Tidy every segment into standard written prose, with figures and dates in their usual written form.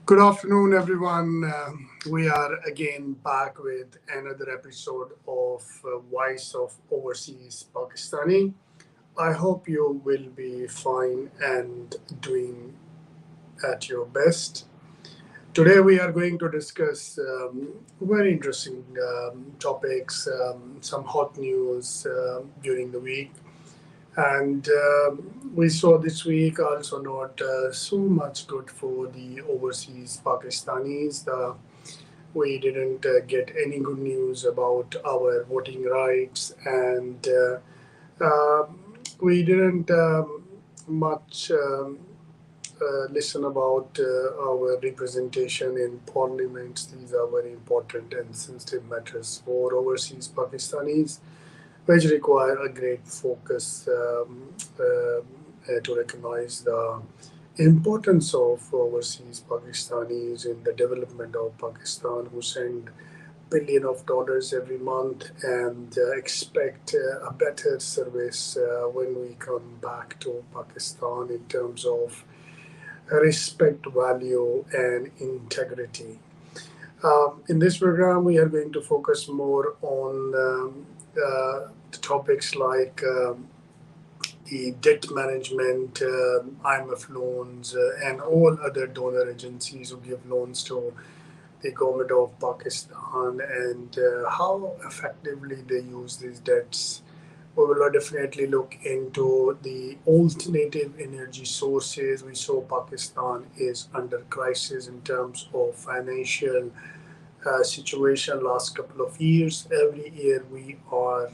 Good afternoon, everyone. We are again back with another episode of Voice of Overseas Pakistani. I hope you will be fine and doing at your best. Today, we are going to discuss very interesting topics, some hot news during the week. And we saw this week also not so much good for the overseas Pakistanis. We didn't get any good news about our voting rights, and we didn't much listen about our representation in parliaments. These are very important and sensitive matters for overseas Pakistanis, which require a great focus to recognize the importance of overseas Pakistanis in the development of Pakistan, who send billion of dollars every month and expect a better service when we come back to Pakistan in terms of respect, value, and integrity. In this program, we are going to focus more on topics like the debt management, IMF loans, and all other donor agencies who give loans to the government of Pakistan, and how effectively they use these debts. We will definitely look into the alternative energy sources. We saw Pakistan is under crisis in terms of financial situation last couple of years. Every year we are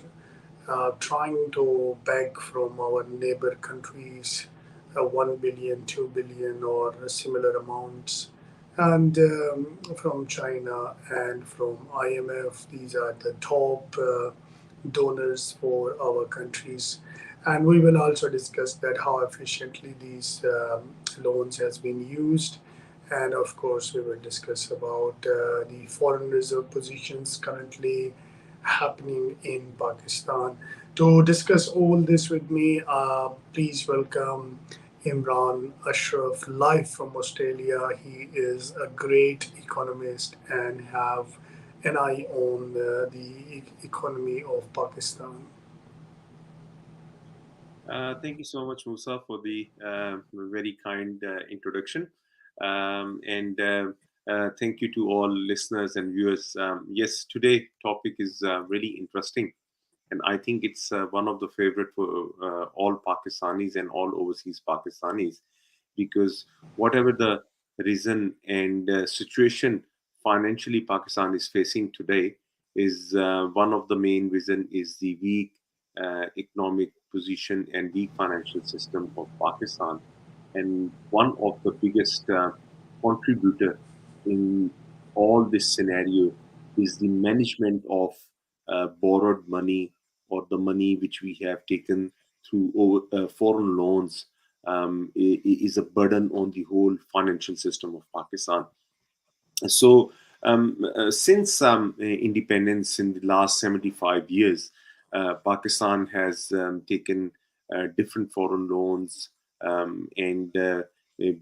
trying to beg from our neighbor countries 1 billion, 2 billion, or similar amounts. And from China and from IMF, these are the top donors for our countries. And we will also discuss that how efficiently these loans has been used. And of course, we will discuss about the foreign reserve positions currently happening in Pakistan. To discuss all this with me, please welcome Imran Ashraf, live from Australia. He is a great economist and have an eye on the economy of Pakistan. Thank you so much, Musa, for the very kind introduction. And thank you to all listeners and viewers. Yes, today topic is really interesting, and I think it's one of the favorite for all Pakistanis and all overseas Pakistanis, because whatever the reason and situation financially Pakistan is facing today is one of the main reason is the weak economic position and weak financial system of Pakistan, and one of the biggest contributor in all this scenario is the management of borrowed money, or the money which we have taken through foreign loans, is a burden on the whole financial system of Pakistan. So, since independence in the last 75 years, Pakistan has taken different foreign loans, and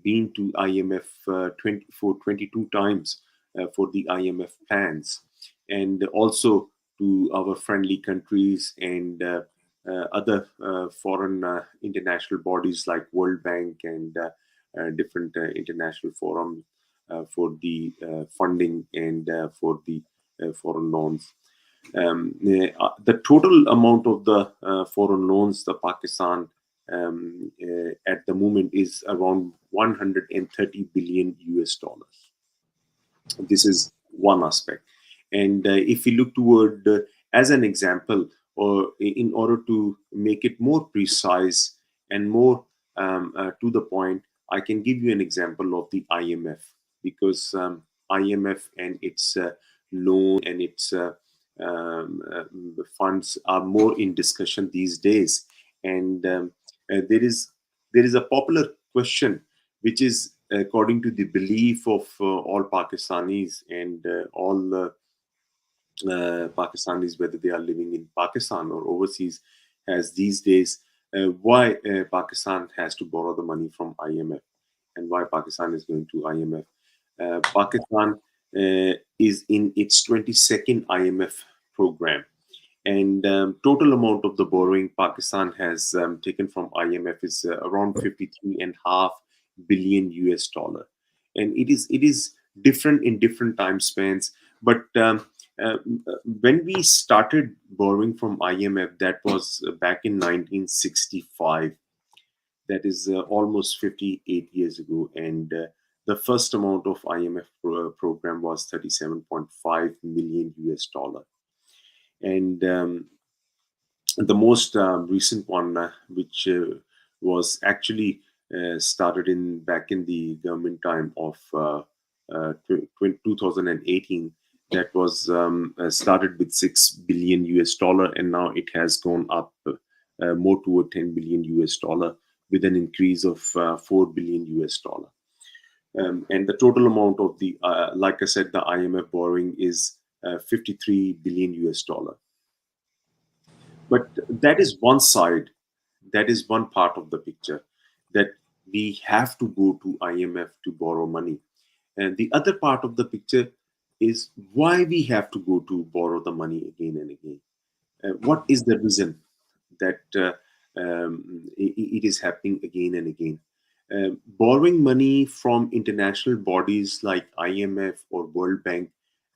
been to IMF 22 times for the IMF plans, and also to our friendly countries and other foreign international bodies like World Bank and different international forums for the funding and for the foreign loans. The total amount of the foreign loans the Pakistan at the moment is around 130 billion US dollars. This is one aspect. And if we look toward, as an example, or in order to make it more precise and more to the point, I can give you an example of the IMF, because IMF and its loan and its funds are more in discussion these days. And there is a popular question, which is according to the belief of all Pakistanis and all Pakistanis, whether they are living in Pakistan or overseas, as these days, why Pakistan has to borrow the money from IMF, and why Pakistan is going to IMF. Pakistan is in its 22nd IMF program, and total amount of the borrowing Pakistan has taken from IMF is around 53.5 billion US dollar, and it is different in different time spans. But uh, when we started borrowing from IMF, that was back in 1965. That is almost 58 years ago, and the first amount of IMF program was 37.5 million US dollar, and the most recent one, which was actually started in back in the government time of 2018, that was started with 6 billion US dollar, and now it has gone up more toward 10 billion US dollar, with an increase of 4 billion US dollar. And the total amount of the, like I said, the IMF borrowing is 53 billion US dollar. But that is one side, that is one part of the picture, that we have to go to IMF to borrow money. And the other part of the picture is why we have to go to borrow the money again and again. What is the reason that it is happening again and again? Borrowing money from international bodies like IMF or World Bank,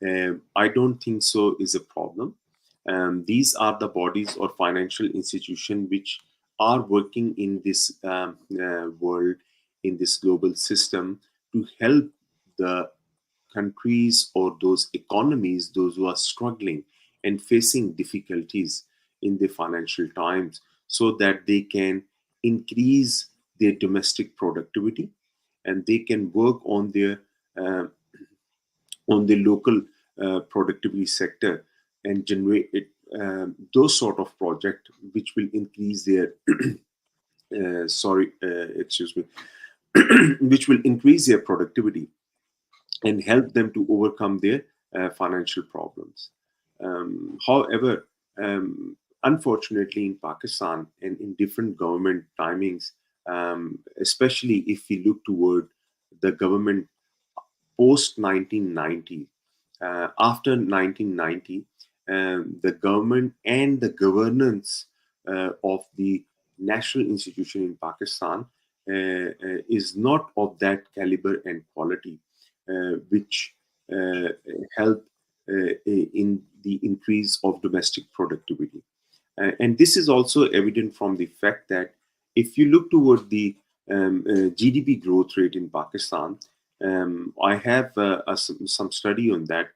I don't think so is a problem. These are the bodies or financial institutions which are working in this world, in this global system, to help the countries or those economies, those who are struggling and facing difficulties in the financial times, so that they can increase their domestic productivity, and they can work uh, on the local productivity sector, and generate those sort of project which will increase their excuse me, which will increase their productivity and help them to overcome their financial problems. However, unfortunately, in Pakistan and in different government timings, especially if we look toward the government post 1990, after 1990, the government and the governance of the national institution in Pakistan is not of that caliber and quality which uh, help in the increase of domestic productivity. And this is also evident from the fact that if you look toward the GDP growth rate in Pakistan, I have some study on that.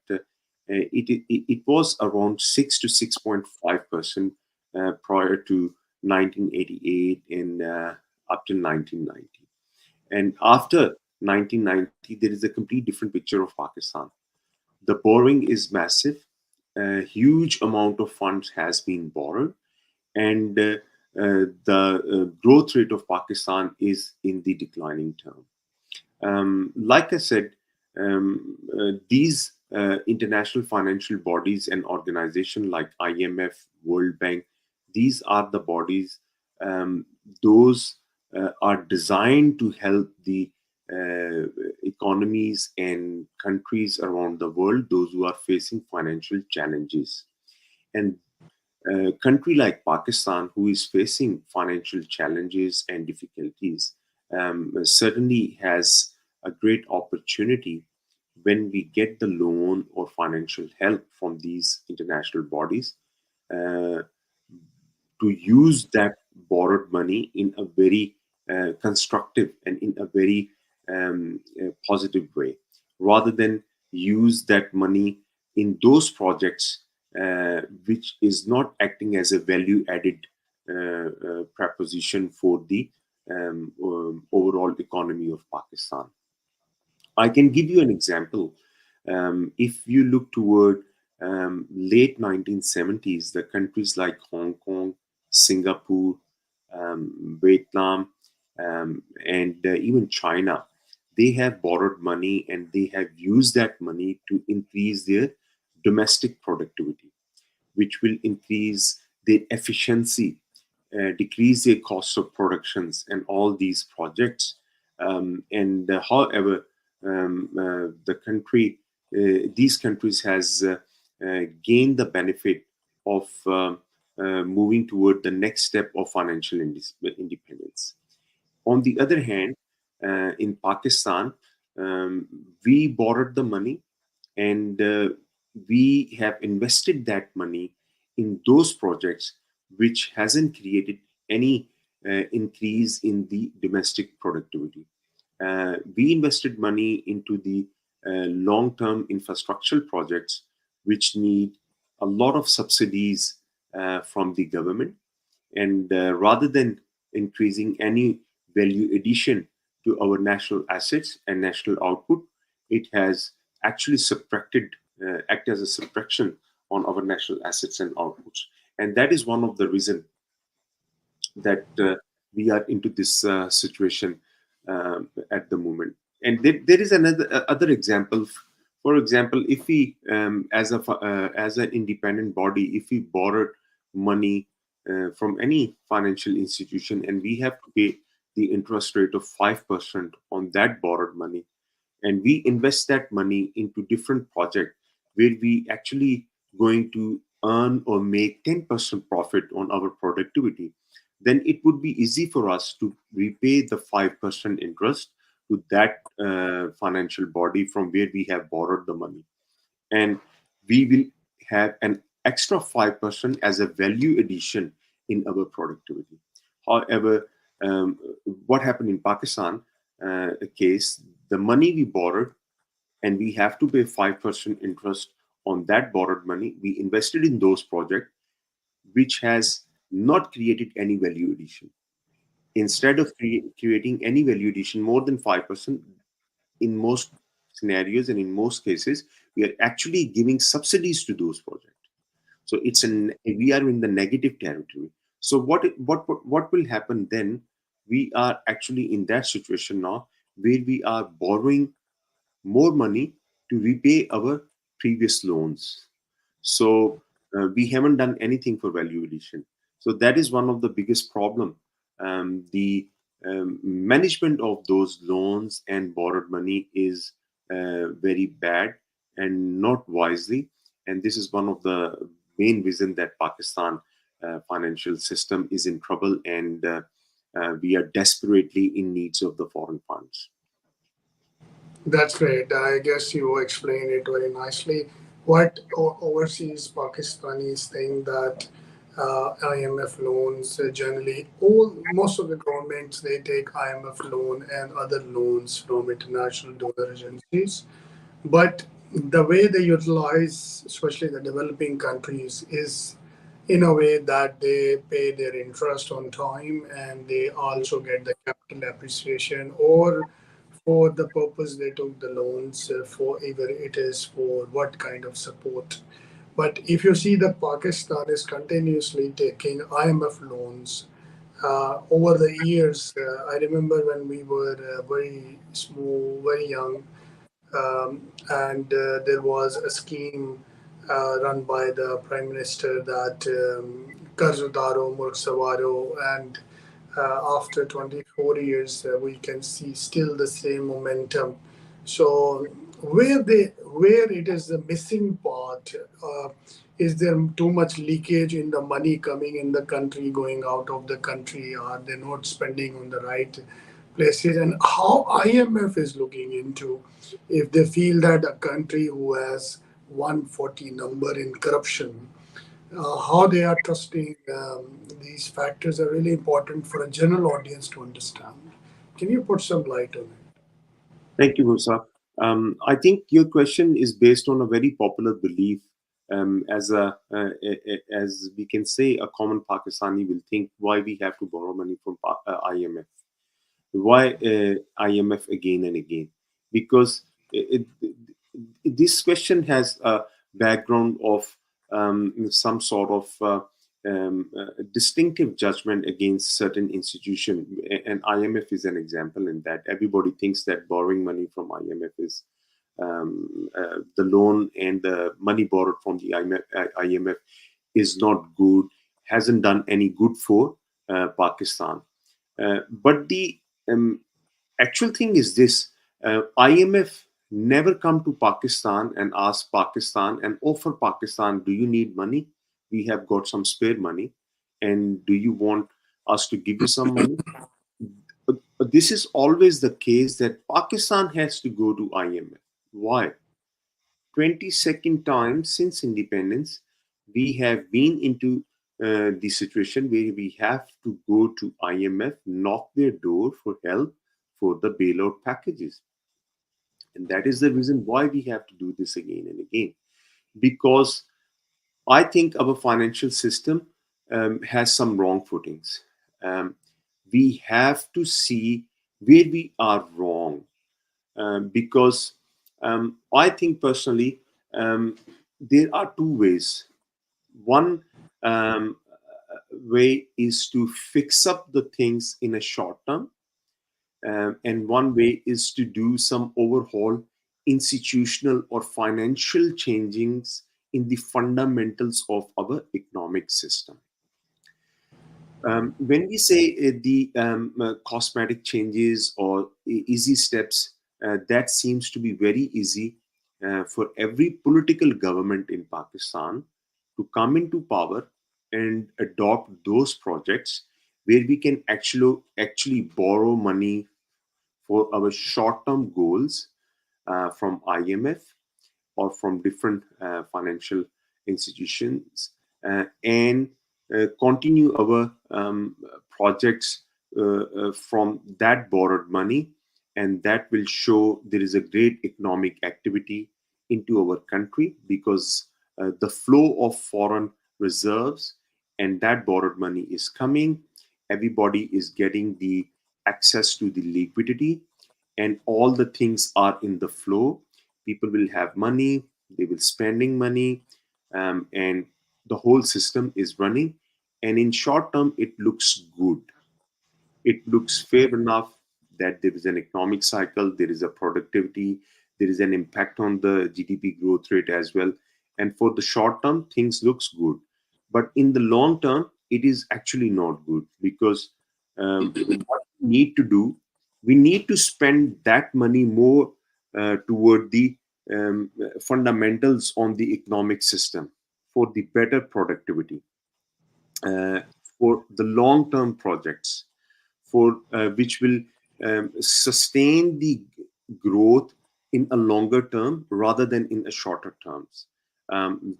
It was around 6 to 6.5% prior to 1988 and up to 1990. And after 1990, there is a complete different picture of Pakistan. The borrowing is massive. A huge amount of funds has been borrowed, and the growth rate of Pakistan is in the declining term. Like I said, these international financial bodies and organizations like IMF, World Bank, these are the bodies. Um, those are designed to help the economies and countries around the world, those who are facing financial challenges. And a country like Pakistan, who is facing financial challenges and difficulties, certainly has a great opportunity when we get the loan or financial help from these international bodies uh, to use that borrowed money in a very constructive and in a very positive way, rather than use that money in those projects which is not acting as a value added proposition for the overall economy of Pakistan. I can give you an example. If you look toward late 1970s, the countries like Hong Kong, Singapore, Vietnam, and even China, they have borrowed money and they have used that money to increase their domestic productivity, which will increase their efficiency, decrease their cost of productions, and all these projects. And however, the country, these countries has gained the benefit of moving toward the next step of financial independence. On the other hand, in Pakistan, um, we borrowed the money, and we have invested that money in those projects which hasn't created any increase in the domestic productivity. We invested money into the long-term infrastructural projects which need a lot of subsidies from the government, and rather than increasing any value addition to our national assets and national output, it has actually act as a subtraction on our national assets and outputs. And that is one of the reason that we are into this situation at the moment. And there is another other example. For example, if we, as an independent body, if we borrowed money from any financial institution, and we have to pay the interest rate of 5% on that borrowed money, and we invest that money into different projects where we actually going to earn or make 10% profit on our productivity, then it would be easy for us to repay the 5% interest to that financial body from where we have borrowed the money, and we will have an extra 5% as a value addition in our productivity. However, what happened in Pakistan case, the money we borrowed, and we have to pay 5% interest on that borrowed money we invested in those projects, which has not created any value addition. Instead of creating any value addition more than 5%, in most scenarios and in most cases, we are actually giving subsidies to those projects. So we are in the negative territory. So what will happen then? We are actually in that situation now where we are borrowing more money to repay our previous loans. So we haven't done anything for value addition. So that is one of the biggest problem. The management of those loans and borrowed money is very bad and not wisely. And this is one of the main reason that Pakistan financial system is in trouble, and we are desperately in needs of the foreign funds. That's great. I guess you explained it very nicely. What overseas Pakistanis think that IMF loans generally, all most of the governments they take IMF loan and other loans from international donor agencies, but the way they utilize, especially the developing countries, is in a way that they pay their interest on time and they also get the capital appreciation, or for the purpose they took the loans for, either it is for what kind of support. But if you see that Pakistan is continuously taking IMF loans over the years, I remember when we were very small, very young, and there was a scheme run by the Prime Minister that Karzudaro Mulk Sawaro, and after 24 years, we can see still the same momentum. So where it is the missing part, is there too much leakage in the money coming in the country, going out of the country? Are they not spending on the right places? And how IMF is looking into, if they feel that a country who has 140 number in corruption, how they are trusting these factors are really important for a general audience to understand. Can you put some light on it? Thank you, Musa. I think your question is based on a very popular belief. As we can say, a common Pakistani will think why we have to borrow money from IMF. Why IMF again and again? Because this question has a background of some sort of distinctive judgment against certain institution, and IMF is an example in that. Everybody thinks that borrowing money from IMF is the loan, and the money borrowed from the IMF is not good, hasn't done any good for Pakistan. But the actual thing is this: IMF never come to Pakistan and ask Pakistan and offer Pakistan, do you need money? We have got some spare money, and do you want us to give you some money? But this is always the case that Pakistan has to go to IMF. Why? 22nd time since independence, we have been into the situation where we have to go to IMF, knock their door for help for the bailout packages. And that is the reason why we have to do this again and again. Because I think our financial system has some wrong footings. Um, we have to see where we are wrong, because I think personally there are two ways. One way is to fix up the things in a short term, and one way is to do some overhaul, institutional or financial changings in the fundamentals of our economic system. When we say the cosmetic changes or easy steps, that seems to be very easy for every political government in Pakistan to come into power and adopt those projects where we can actually borrow money for our short-term goals from IMF or from different financial institutions, and continue our projects from that borrowed money, and that will show there is a great economic activity into our country, because the flow of foreign reserves and that borrowed money is coming. Everybody is getting the access to the liquidity, and all the things are in the flow. People will have money, they will spending money, and the whole system is running. And in short term it looks good, it looks fair enough that there is an economic cycle, there is a productivity, there is an impact on the GDP growth rate as well. And for the short term, things looks good. But in the long term, it is actually not good, because what we need to do, we need to spend that money more toward the fundamentals on the economic system for the better productivity, uh, for the long term projects, for which will sustain the growth in a longer term rather than in a shorter terms. Um,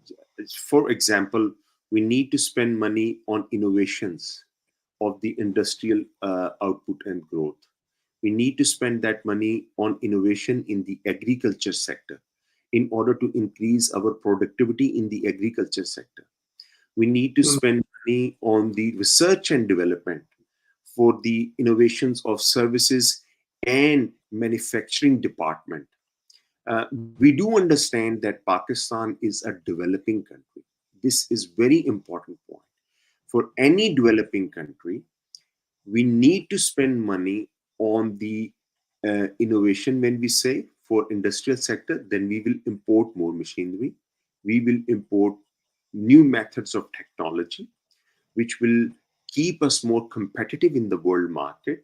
for example, we need to spend money on innovations of the industrial output and growth. We need to spend that money on innovation in the agriculture sector in order to increase our productivity in the agriculture sector. We need to spend money on the research and development for the innovations of services and manufacturing department. We do understand that Pakistan is a developing country. This is very important point. For any developing country, we need to spend money on the innovation. When we say for industrial sector, then we will import more machinery, we will import new methods of technology, which will keep us more competitive in the world market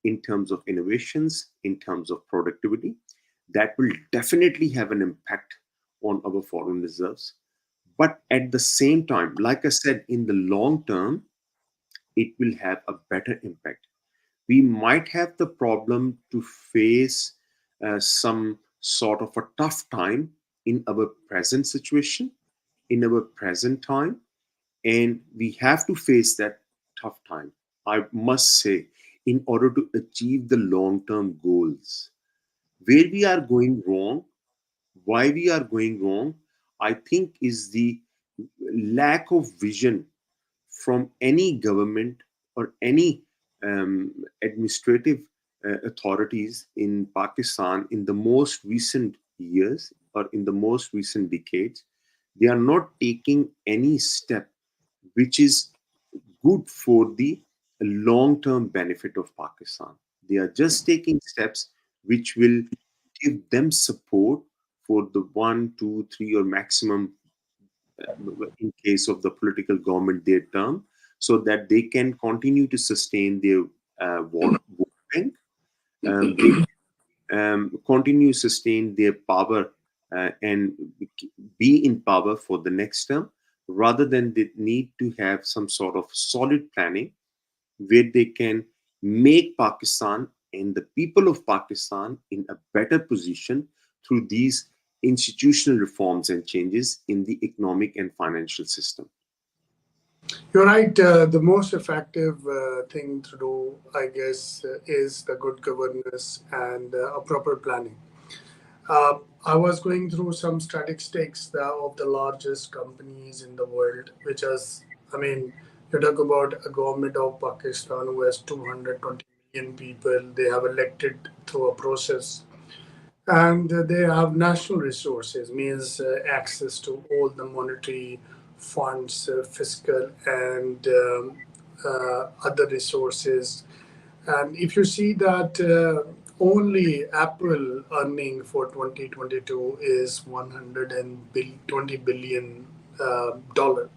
in terms of innovations, in terms of productivity. That will definitely have an impact on our foreign reserves. But at the same time, like I said, in the long term, it will have a better impact. We might have the problem to face some sort of a tough time in our present situation, in our present time, and we have to face that tough time, I must say, in order to achieve the long term goals. Where we are going wrong, why we are going wrong, I think is the lack of vision from any government or any administrative authorities in Pakistan in the most recent years or in the most recent decades. They are not taking any step which is good for the long term benefit of Pakistan. They are just taking steps which will give them support for the 1, 2, 3, or maximum, in case of the political government, their term, so that they can continue to sustain their vote bank. They continue sustain their power and be in power for the next term, rather than they need to have some sort of solid planning where they can make Pakistan and the people of Pakistan in a better position through these institutional reforms and changes in the economic and financial system. You're right. The most effective thing to do, I guess, is the good governance and a proper planning. I was going through some statistics of the largest companies in the world, which is, I mean, you talk about a government of Pakistan who has 220 million people. They have elected through a process, and they have national resources, means access to all the monetary funds, fiscal, and other resources. And if you see that only Apple earning for 2022 is 120 billion dollar.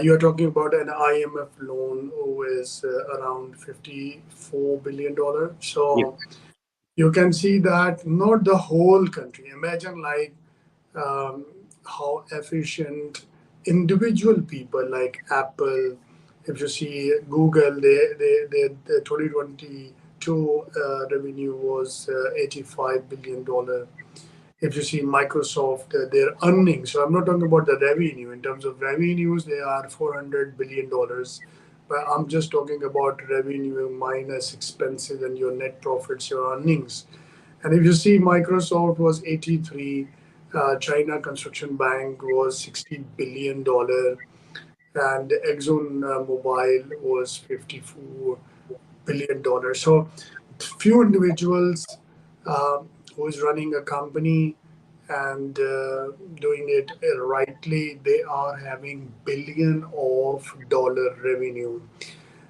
You are talking about an IMF loan who is around 54 billion dollar. Yeah. So you can see that not the whole country. Imagine like um, how efficient individual people like Apple, if you see Google, the 2022 revenue was $85 billion. If you see Microsoft, their earnings, so I'm not talking about the revenue. In terms of revenues, they are $400 billion. But I'm just talking about revenue minus expenses and your net profits, your earnings. And if you see, Microsoft was 83, China Construction Bank was $60 billion, and Exxon Mobil was $54 billion. So few individuals who is running a company and doing it rightly, they are having billion of dollar revenue.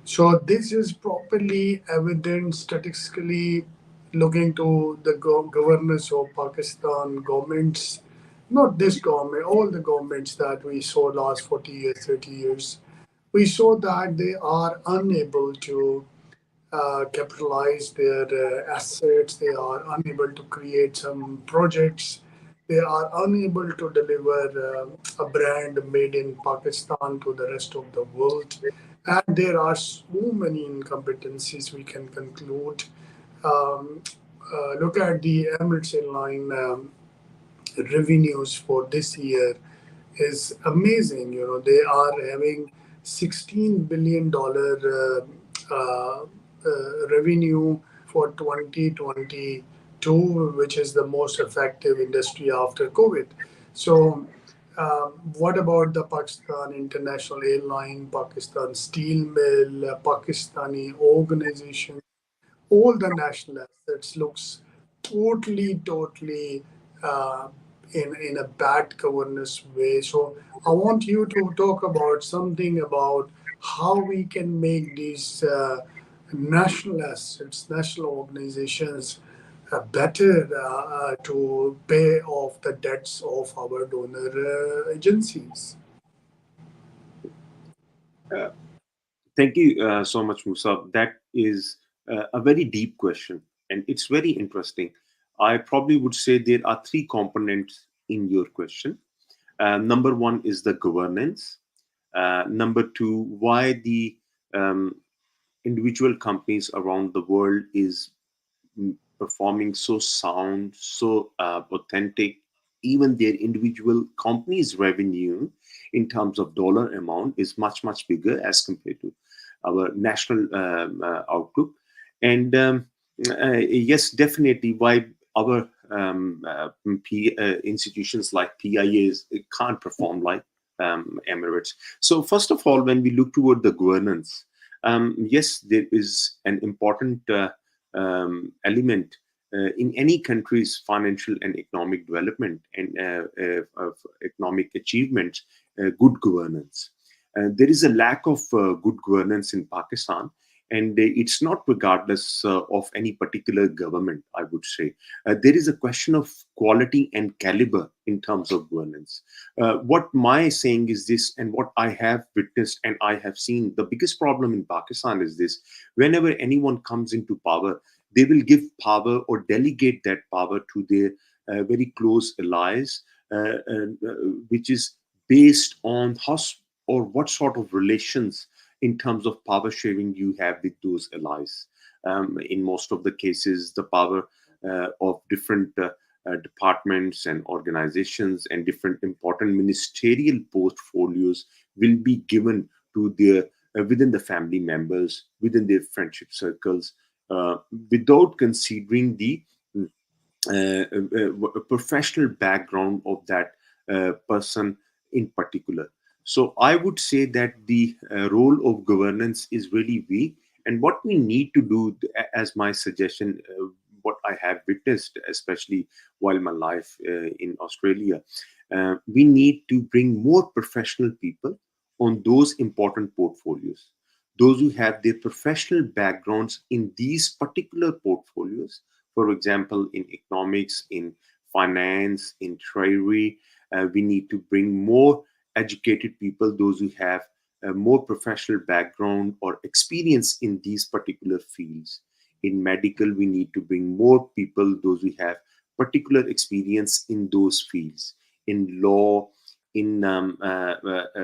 So this is properly evident statistically looking to the governance of Pakistan governments, not this government, all the governments that we saw last 40 years, 30 years. We saw that they are unable to capitalize their assets. They are unable to create some projects. They are unable to deliver a brand made in Pakistan to the rest of the world. And there are so many incompetencies we can conclude. Um, Look at the Emirates Airline revenues for this year is amazing. You know, they are having $16 billion revenue for 2022, which is the most effective industry after COVID. So, what about the Pakistan International Airline, Pakistan Steel Mill, Pakistani organization? All the national assets looks totally uh, in a bad governance way. So I want you to talk about something about how we can make these national assets, national organizations better to pay off the debts of our donor agencies. Uh, Thank you so much, Musa. That is a very deep question, and it's very interesting. I probably would say there are three components in your question. Number one is the governance. Number two, why the um, individual companies around the world is performing so sound, so authentic. Even their individual companies' revenue, in terms of dollar amount, is much bigger as compared to our national outlook. And yes, definitely, why our institutions like PIAs can't perform like Emirates. So first of all, when we look toward the governance, yes, there is an important element in any country's financial and economic development and of economic achievements, good governance. There is a lack of good governance in Pakistan, and it's not regardless of any particular government, I would say. There is a question of quality and caliber in terms of governance. What my saying is this, and what I have witnessed and I have seen, the biggest problem in Pakistan is this: whenever anyone comes into power, They will give power or delegate that power to their very close allies, which is based on or what sort of relations in terms of power sharing you have with those allies. In most of the cases, the power of different departments and organizations and different important ministerial portfolios will be given to their within the family members, within their friendship circles, uh, without considering the professional background of that person in particular. So I would say that the role of governance is really weak, and what we need to do, as my suggestion, what I have witnessed, especially while my life in Australia, we need to bring more professional people on those important portfolios. Those who have their professional backgrounds in these particular portfolios, for example, in economics, in finance, in treasury, we need to bring more educated people, those who have a more professional background or experience in these particular fields. In medical, we need to bring more people, those who have particular experience in those fields. In law, in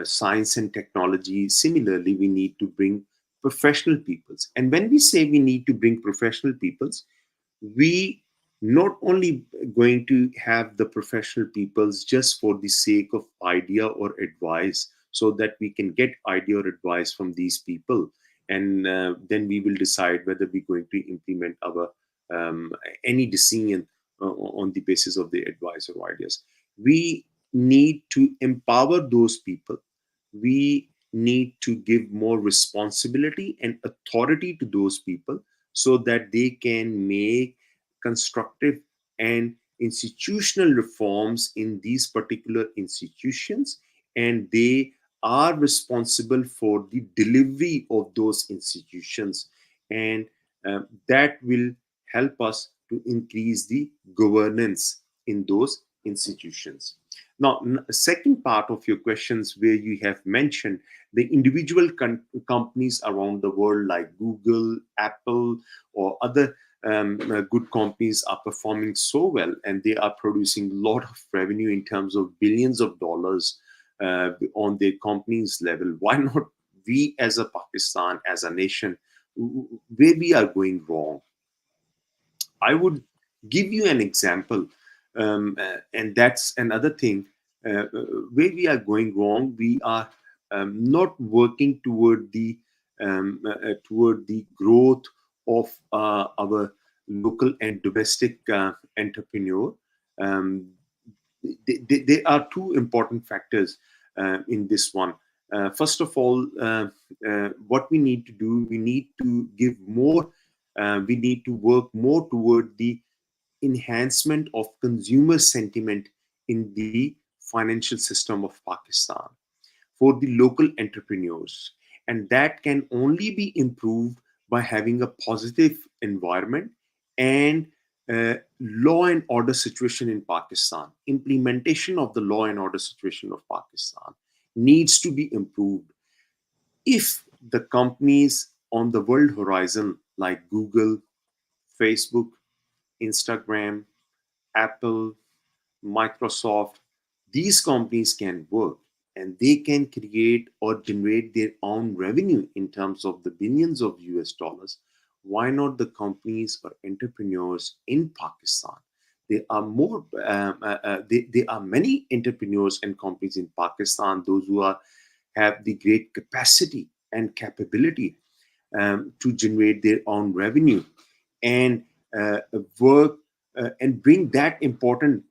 science and technology, similarly, we need to bring professional peoples. And when we say we need to bring professional peoples, we not only going to have the professional peoples just for the sake of idea or advice, so that we can get idea or advice from these people, and then we will decide whether we're going to implement our um, any decision on the basis of the advice or ideas. We need to empower those people. We need to give more responsibility and authority to those people, so that they can make constructive and institutional reforms in these particular institutions, and they are responsible for the delivery of those institutions, and that will help us to increase the governance in those institutions. Now, second part of your questions, where you have mentioned the individual companies around the world like Google, Apple, or other good companies are performing so well, and they are producing a lot of revenue in terms of billions of dollars on their companies level. Why not we as a Pakistan, as a nation, where we are going wrong? I would give you an example, and that's another thing where we are going wrong. We are not working toward the growth of our local and domestic entrepreneur. Um, there are two important factors in this one. First of all, what we need to do, we need to give more, we need to work more toward the enhancement of consumer sentiment in the financial system of Pakistan for the local entrepreneurs. And that can only be improved by having a positive environment and law and order situation in Pakistan. Implementation of the law and order situation of Pakistan needs to be improved. If the companies on the world horizon like Google, Facebook, Instagram, Apple, Microsoft, these companies can work and they can create or generate their own revenue in terms of the billions of US dollars. Why not the companies or entrepreneurs in Pakistan? There are there are many entrepreneurs and companies in Pakistan, those who have the great capacity and capability to generate their own revenue and work and bring that important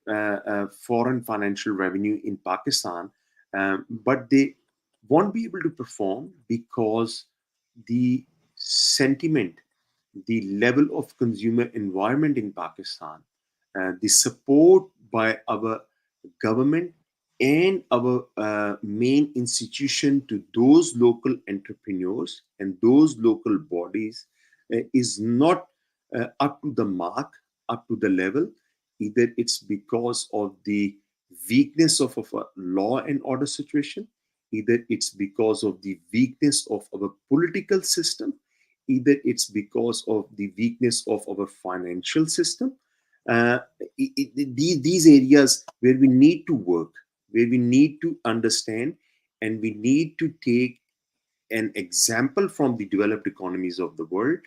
foreign financial revenue in Pakistan, but they won't be able to perform because the sentiment, the level of consumer environment in Pakistan, the support by our government and our main institution to those local entrepreneurs and those local bodies is not up to the mark, up to the level. Either it's because of the weakness of a law and order situation, either it's because of the weakness of our political system, either it's because of the weakness of our financial system. uh, these areas where we need to work, where we need to understand, and we need to take an example from the developed economies of the world,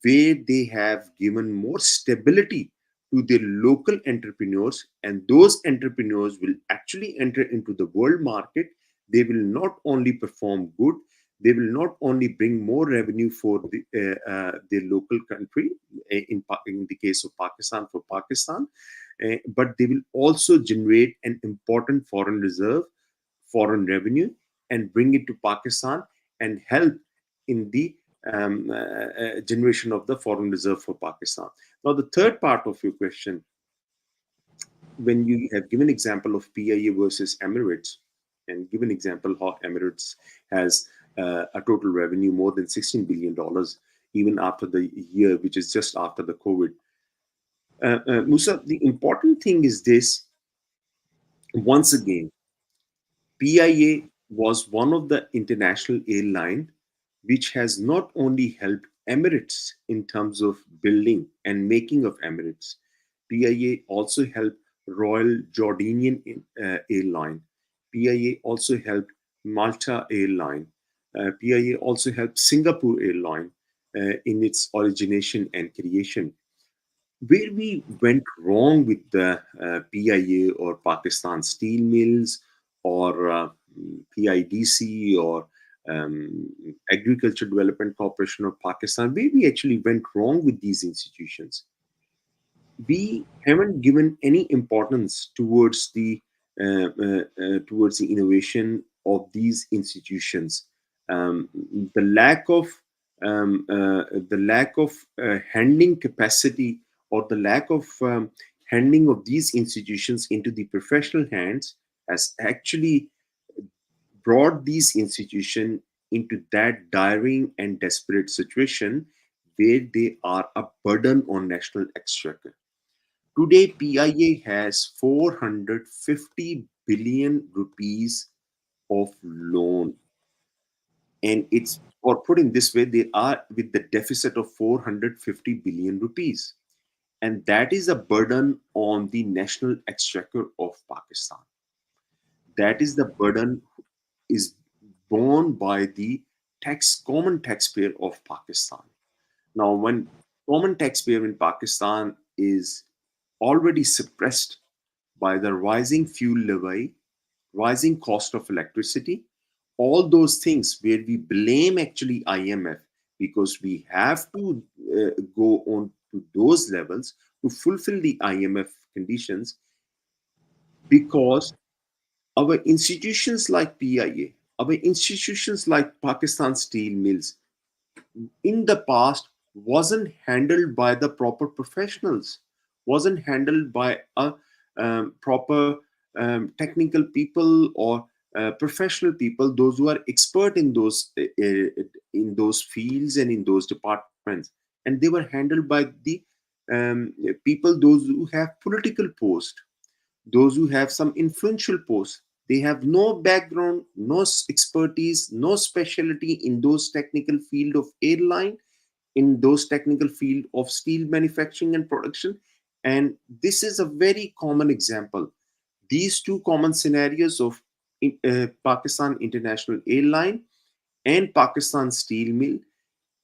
where they have given more stability to their local entrepreneurs, and those entrepreneurs will actually enter into the world market. They will not only perform good, they will not only bring more revenue for their local country, in the case of Pakistan, for Pakistan, but they will also generate an important foreign reserve, foreign revenue, and bring it to Pakistan and help in the generation of the foreign reserve for Pakistan. Now, the third part of your question, when you have given example of PIA versus Emirates, and given example how Emirates has a total revenue more than $16 billion, even after the year, which is just after the COVID. Musa, the important thing is this: once again, PIA was one of the international airline which has not only helped Emirates in terms of building and making of Emirates. PIA also helped Royal Jordanian Airline. PIA also helped Malta Airline. PIA also helped Singapore Airline in its origination and creation. Where we went wrong with the PIA or Pakistan Steel Mills, or PIDC, or um, Agriculture Development Corporation of Pakistan, where we actually went wrong with these institutions, we haven't given any importance towards the innovation of these institutions. Um, the lack of handling capacity, or the lack of handling of these institutions into the professional hands, has actually brought these institutions into that dire and desperate situation where they are a burden on national exchequer. Today, PIA has 450 billion rupees of loan, and it's, or put in this way, they are with the deficit of 450 billion rupees, and that is a burden on the national exchequer of Pakistan. That is the burden is borne by the common taxpayer of Pakistan. Now, when common taxpayer in Pakistan is already suppressed by the rising fuel levy, rising cost of electricity, all those things where we blame actually IMF, because we have to go on to those levels to fulfill the IMF conditions, because our institutions like PIA, our institutions like Pakistan Steel Mills, in the past wasn't handled by the proper professionals, wasn't handled by a proper technical people, or professional people, those who are expert in those fields and in those departments, and they were handled by the people, those who have political post, those who have some influential posts. They have no background, no expertise, no specialty in those technical field of airline, in those technical field of steel manufacturing and production. And this is a very common example. These two common scenarios of Pakistan International Airline and Pakistan Steel Mill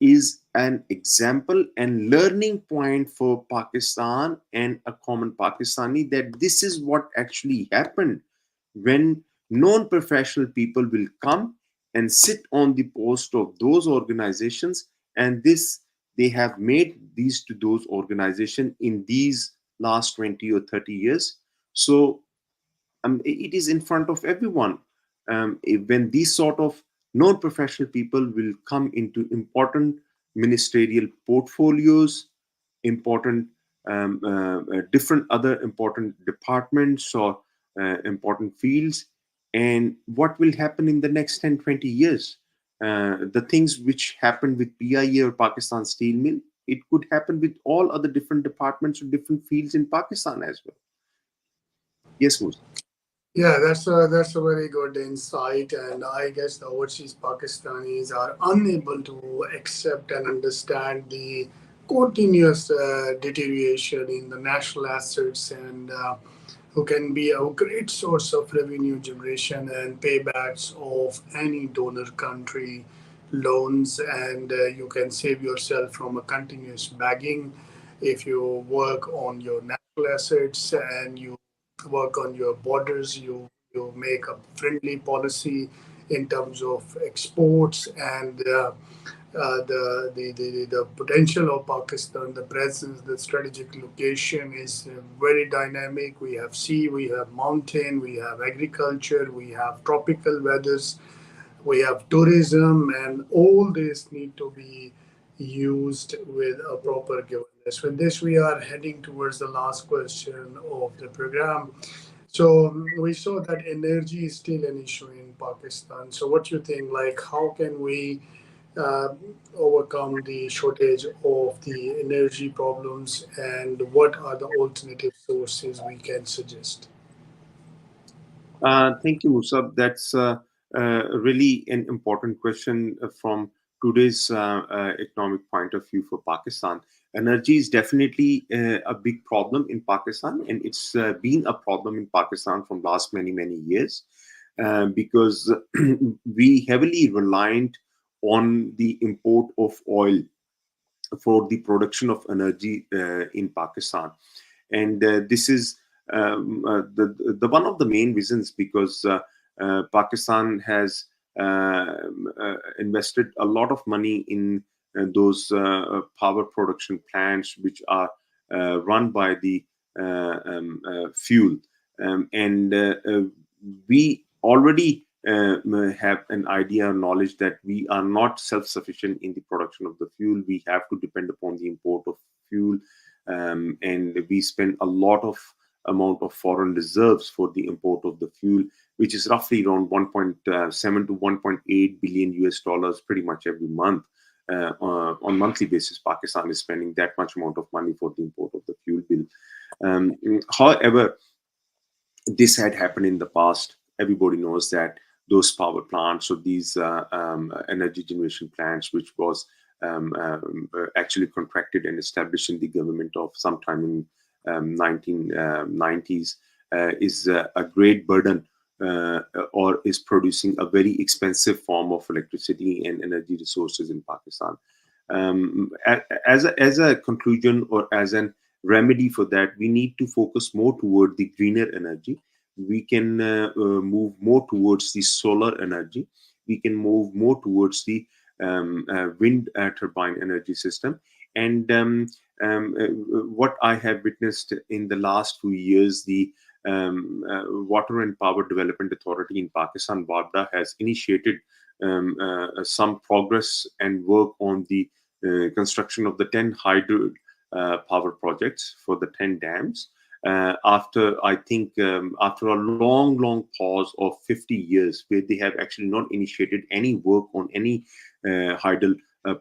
is an example and learning point for Pakistan and a common Pakistani, that this is what actually happened when non professional people will come and sit on the post of those organizations, and this they have made these to those organizations in these last 20 or 30 years. So it is in front of everyone. When these sort of non-professional people will come into important ministerial portfolios, important different other important departments, or important fields, and what will happen in the next 10, 20 years? The things which happened with PIA or Pakistan Steel Mill, it could happen with all other different departments or different fields in Pakistan as well. Yes, Musa. Yeah, that's a very good insight, and I guess the overseas Pakistanis are unable to accept and understand the continuous deterioration in the national assets, and who can be a great source of revenue generation and paybacks of any donor country loans, and you can save yourself from a continuous bagging if you work on your natural assets and you work on your borders. You make a friendly policy in terms of exports and the potential of Pakistan, the presence, the strategic location is very dynamic. We have sea, we have mountain, we have agriculture, we have tropical weathers, we have tourism, and all this need to be used with a proper governance. With this, we are heading towards the last question of the program. So we saw that energy is still an issue in Pakistan. So what you think? Like, how can we uh, overcome the shortage of the energy problems, and what are the alternative sources we can suggest? Thank you, Musab. That's really an important question from today's economic point of view for Pakistan. Energy is definitely a big problem in Pakistan, and it's been a problem in Pakistan from last many years because we heavily reliant on the import of oil for the production of energy in Pakistan, and this is the one of the main reasons because Pakistan has invested a lot of money in those power production plants which are run by the fuel, and we already have an idea or knowledge that we are not self-sufficient in the production of the fuel. We have to depend upon the import of fuel, and we spend a lot of amount of foreign reserves for the import of the fuel, which is roughly around 1.7 to 1.8 billion US dollars pretty much every month. On monthly basis, Pakistan is spending that much amount of money for the import of the fuel bill. However, this had happened in the past. Everybody knows that those power plants or these energy generation plants, which was actually contracted and established in the government of sometime in 1990s, is a great burden or is producing a very expensive form of electricity and energy resources in Pakistan. As a conclusion or as an remedy for that, we need to focus more toward the greener energy. We can move more towards the solar energy. We can move more towards the wind turbine energy system. And what I have witnessed in the last few years, the Water and Power Development Authority in Pakistan, WAPDA, has initiated some progress and work on the construction of the 10 hydro power projects for the 10 dams. After I think after a long pause of 50 years, where they have actually not initiated any work on any hydel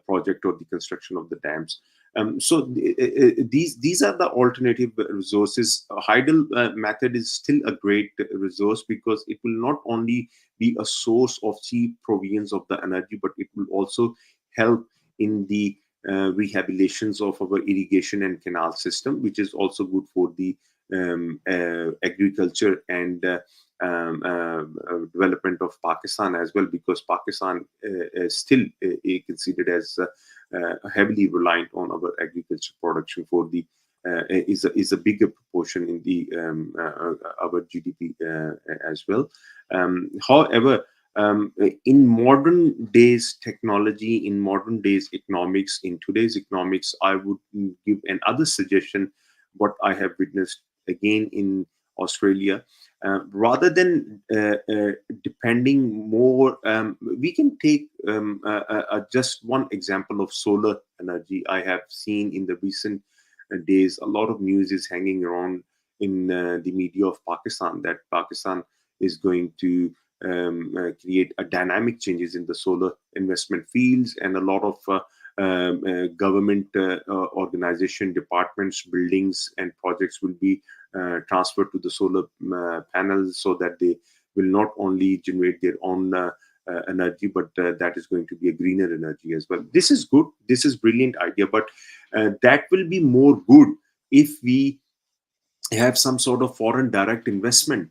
project or the construction of the dams. These are the alternative resources. Hydel method is still a great resource because it will not only be a source of cheap provisions of the energy, but it will also help in the rehabilitations of our irrigation and canal system, which is also good for the agriculture and development of Pakistan as well, because Pakistan is still considered as heavily reliant on our agriculture production for the is a bigger proportion in the our GDP as well. However, in modern days technology, in modern days economics, in today's economics, I would give another suggestion. What I have witnessed again in Australia, rather than depending more, we can take just one example of solar energy. I have seen in the recent days a lot of news is hanging around in the media of Pakistan that Pakistan is going to create a dynamic changes in the solar investment fields, and a lot of government organization departments, buildings, and projects will be transferred to the solar panels, so that they will not only generate their own energy, but that is going to be a greener energy as well. This is good. This is brilliant idea, but that will be more good if we have some sort of foreign direct investment.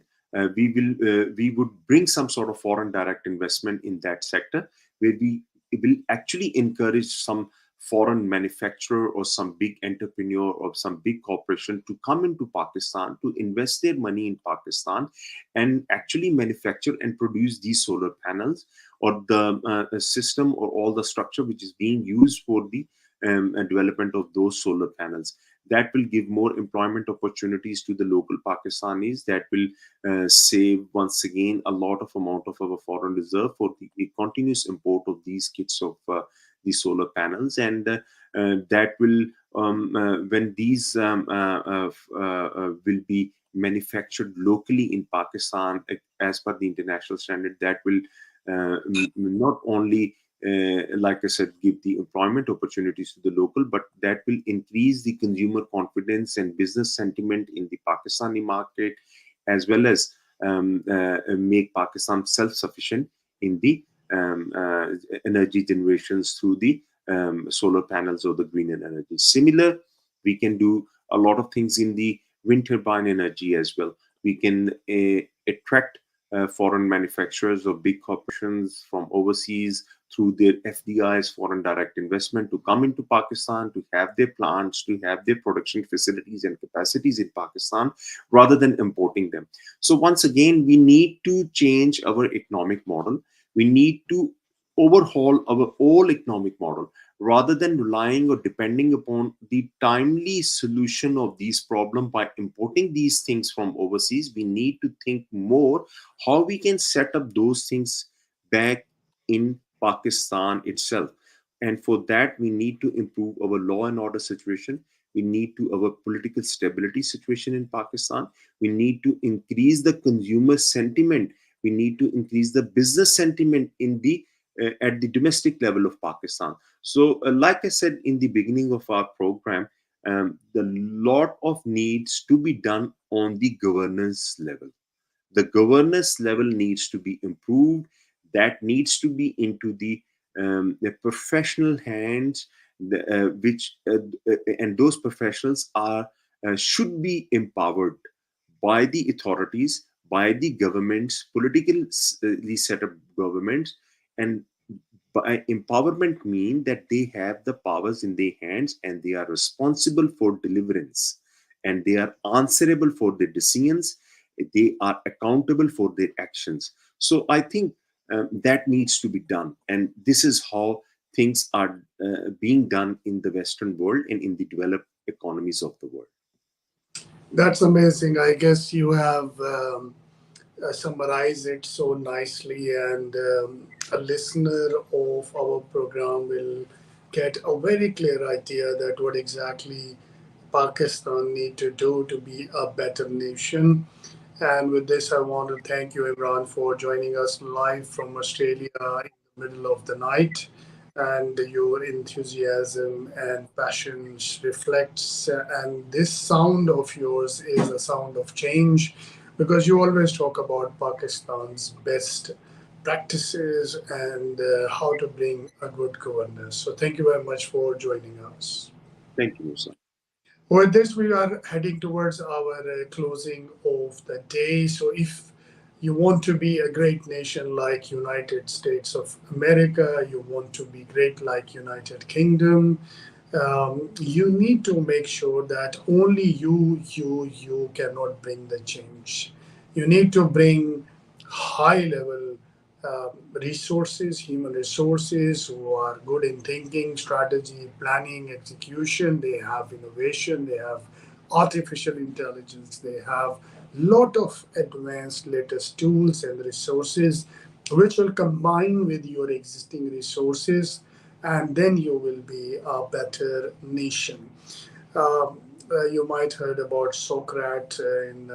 We would bring some sort of foreign direct investment in that sector, where we will actually encourage some foreign manufacturer or some big entrepreneur or some big corporation to come into Pakistan, to invest their money in Pakistan and actually manufacture and produce these solar panels, or the system or all the structure which is being used for the development of those solar panels. That will give more employment opportunities to the local Pakistanis. That will save once again a lot of amount of our foreign reserve for the continuous import of these kits of the solar panels. And that will when these will be manufactured locally in Pakistan as per the international standard, that will not only like I said, give the employment opportunities to the local, but that will increase the consumer confidence and business sentiment in the Pakistani market, as well as make Pakistan self-sufficient in the energy generations through the solar panels or the green energy. Similar, we can do a lot of things in the wind turbine energy as well. We can attract foreign manufacturers or big corporations from overseas through their FDIs, foreign direct investment, to come into Pakistan, to have their plants, to have their production facilities and capacities in Pakistan, rather than importing them. So once again, we need to change our economic model. We need to overhaul our whole economic model, rather than relying or depending upon the timely solution of these problems by importing these things from overseas. We need to think more how we can set up those things back in Pakistan itself. And for that, we need to improve our law and order situation. We need to our political stability situation in Pakistan. We need to increase the consumer sentiment. We need to increase the business sentiment in the at the domestic level of Pakistan. So, like I said in the beginning of our program, the lot of needs to be done on the governance level. The governance level needs to be improved. That needs to be into the professional hands, which and those professionals are should be empowered by the authorities, by the governments, politically set up governments. And by empowerment mean that they have the powers in their hands, and they are responsible for deliverance, and they are answerable for their decisions. They are accountable for their actions. So I think that needs to be done, and this is how things are being done in the Western world and in the developed economies of the world. That's amazing. I guess you have summarized it so nicely, and a listener of our program will get a very clear idea that what exactly Pakistan need to do to be a better nation. And with this, I want to thank you, Imran, for joining us live from Australia in the middle of the night. And your enthusiasm and passion reflects, and this sound of yours is a sound of change, because you always talk about Pakistan's best practices and how to bring a good governance. So, thank you very much for joining us. Thank you, Musa. With this, we are heading towards our closing of the day. So, if you want to be a great nation like United States of America, you want to be great like United Kingdom, you need to make sure that only you cannot bring the change. You need to bring high level resources, human resources who are good in thinking, strategy, planning, execution. They have innovation, they have artificial intelligence, they have lot of advanced latest tools and resources which will combine with your existing resources, and then you will be a better nation. You might heard about Socrates in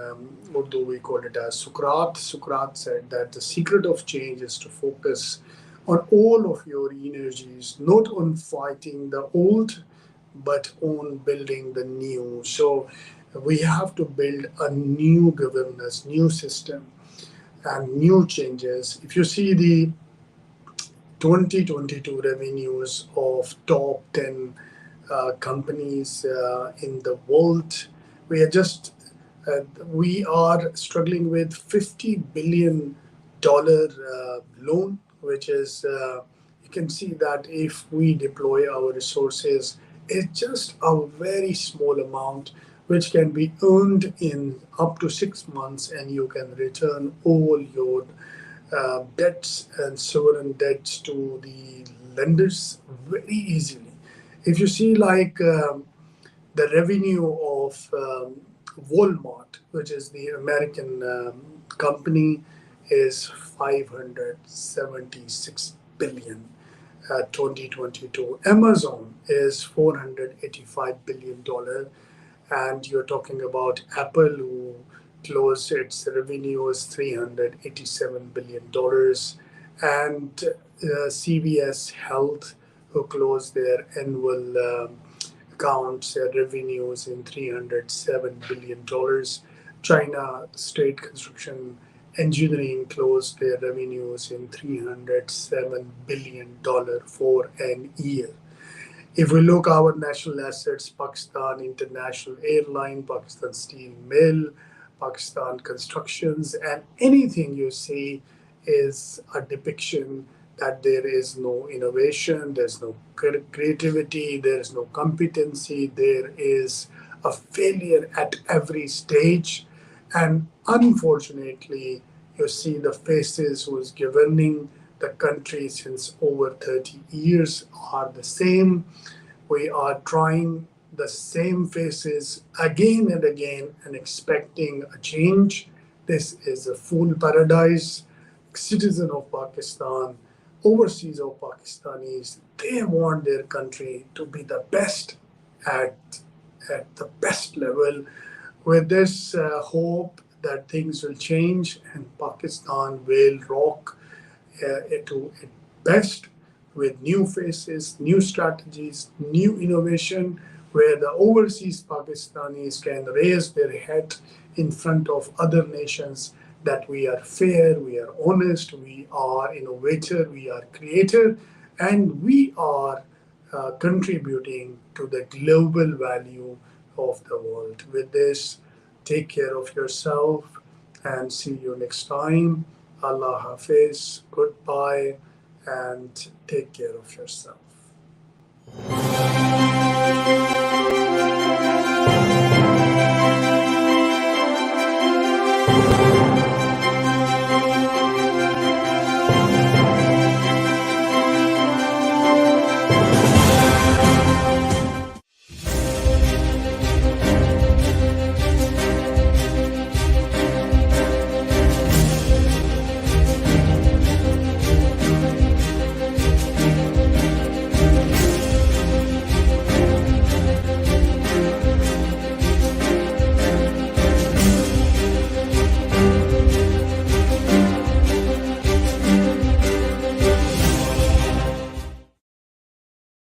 Urdu. We call it as Sukrat. Sukrat said that the secret of change is to focus on all of your energies, not on fighting the old, but on building the new. So We have to build a new governance, new system, and new changes. If you see the 2022 revenues of top 10 companies in the world, we are just we are struggling with $50 billion loan, which is you can see that if we deploy our resources, it's just a very small amount which can be earned in up to 6 months, and you can return all your debts and sovereign debts to the lenders very easily. If you see, like the revenue of Walmart, which is the American company, is 576 billion. 2022. Amazon is $485 billion, and you're talking about Apple, who closed its revenue as $387 billion, and CVS Health, who closed their annual accounts revenues in $307 billion. China State Construction Engineering closed their revenues in $307 billion for an year. If we look our national assets, Pakistan International Airline, Pakistan Steel Mill, Pakistan Constructions, and anything you see is a depiction that there is no innovation, there's no creativity, there is no competency, there is a failure at every stage. And unfortunately, you see the faces who's governing the country since over 30 years are the same. We are trying the same faces again and again and expecting a change. This is a fool paradise. Citizen of Pakistan, overseas of Pakistanis, they want their country to be the best at, at the best level. With this hope that things will change and Pakistan will rock to its best with new faces, new strategies, new innovation, where the overseas Pakistanis can raise their head in front of other nations that we are fair, we are honest, we are innovator, we are creator, and we are contributing to the global value of the world. With this, take care of yourself and see you next time. Allah Hafiz, goodbye, and take care of yourself.